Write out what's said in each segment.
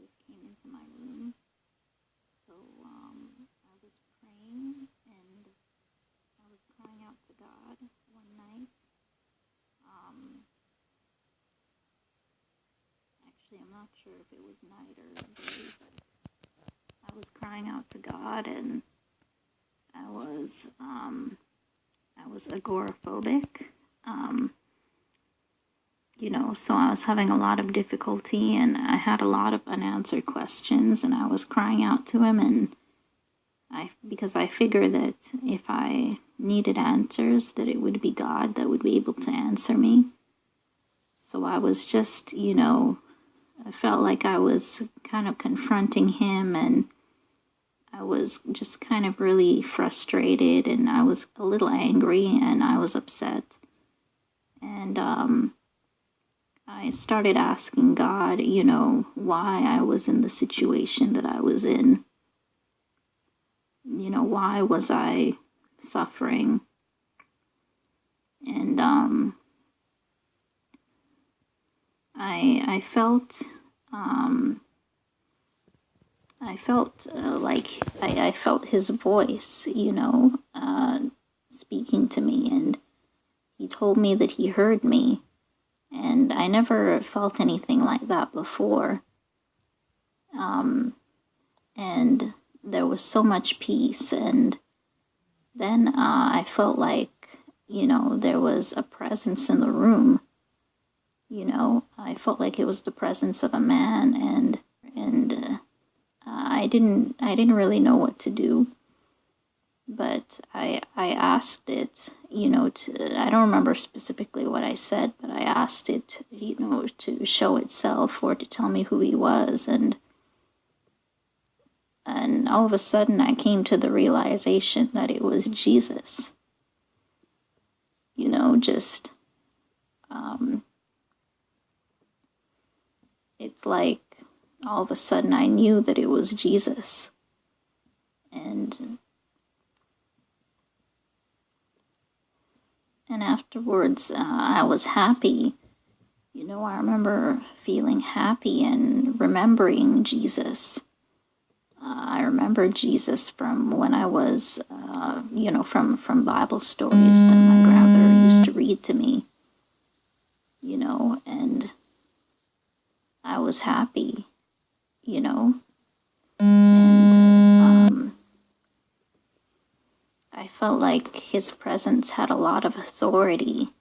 Jesus came into my room. So I was praying and I was crying out to God one night. Actually, I'm not sure if it was night or day, but I was crying out to God, and I was agoraphobic. So I was having a lot of difficulty, and I had a lot of unanswered questions, and I was crying out to him, and because I figured that if I needed answers, that it would be God that would be able to answer me. So I was just, I felt like I was kind of confronting him, and I was just kind of really frustrated, and I was a little angry, and I was upset. And I started asking God, why I was in the situation that I was in. Why was I suffering? And I felt like I felt his voice, speaking to me, and he told me that he heard me, and I never felt anything like that before. And there was so much peace, and then I felt like, there was a presence in the room. I felt like it was the presence of a man, and I didn't really know what to do, but I asked it, I don't remember specifically what I said, but I asked it, to show itself or to tell me who he was, and all of a sudden I came to the realization that it was Jesus. It's like all of a sudden I knew that it was Jesus. And afterwards, I was happy. I remember feeling happy and remembering Jesus. I remember Jesus from when I was, from Bible stories that my grandmother used to read to me, and I was happy, and I felt like his presence had a lot of authority,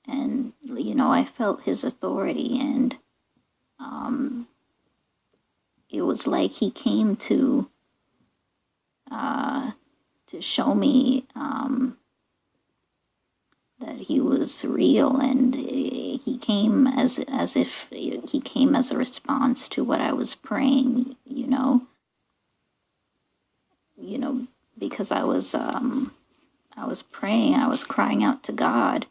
and, I felt his authority, and it was like he came to show me that he was real, and he came as if he came as a response to what I was praying, because I was praying, I was crying out to God.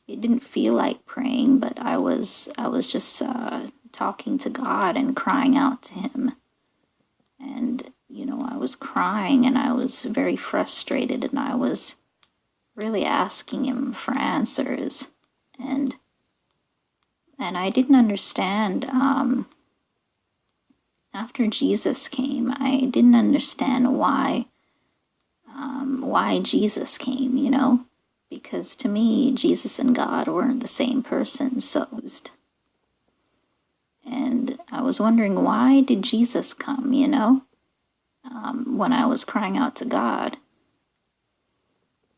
It didn't feel like praying, but I was just talking to God and crying out to him. And, I was crying, and I was very frustrated, and I was really asking him for answers. And I didn't understand, after Jesus came, I didn't understand why Jesus came, because to me, Jesus and God weren't the same person. And I was wondering, why did Jesus come, when I was crying out to God?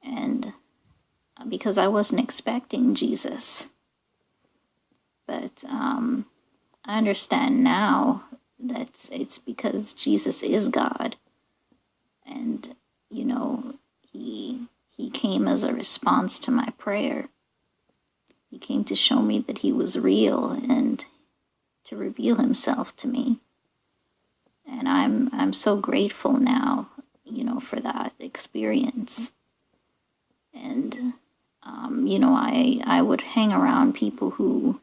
And because I wasn't expecting Jesus. But I understand now that it's because Jesus is God. And, he came as a response to my prayer. He came to show me that he was real and to reveal himself to me. And I'm so grateful now, for that experience. And, I would hang around people who,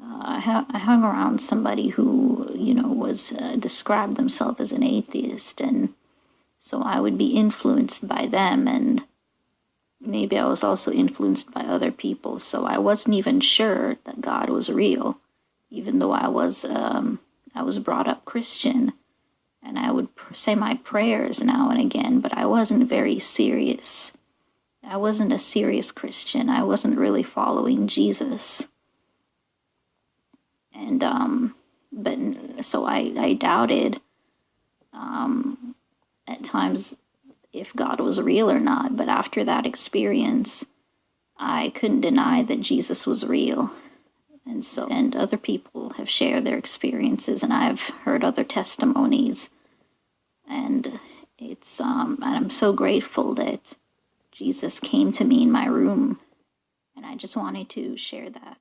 I hung around somebody who, was described themselves as an atheist, and so I would be influenced by them, and maybe I was also influenced by other people, so I wasn't even sure that God was real. even though I was brought up Christian, and I would say my prayers now and again, but I wasn't very serious. I wasn't a serious Christian. I wasn't really following Jesus. And, but so I doubted, at times if God was real or not. But after that experience, I couldn't deny that Jesus was real. And other people have shared their experiences, and I've heard other testimonies. And and I'm so grateful that Jesus came to me in my room, and I just wanted to share that.